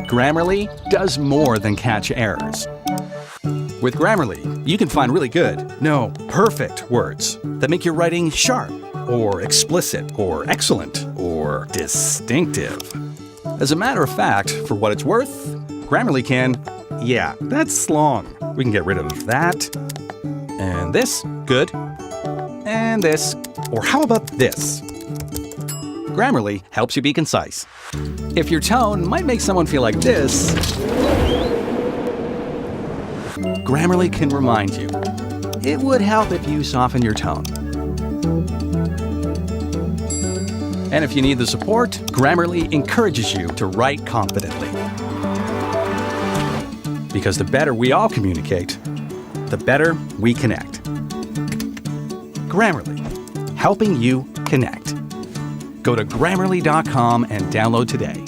Grammarly does more than catch errors. With Grammarly, you can find really good, no, perfect words that make your writing sharp, or explicit, or excellent, or distinctive. As a matter of fact, for what it's worth, Grammarly can, yeah, that's long. We can get rid of that, and this, good, and this, or how about this? Grammarly helps you be concise. If your tone might make someone feel like this, Grammarly can remind you. It would help if you soften your tone. And if you need the support, Grammarly encourages you to write confidently. Because the better we all communicate, the better we connect. Grammarly, helping you connect. Go to Grammarly.com and download today.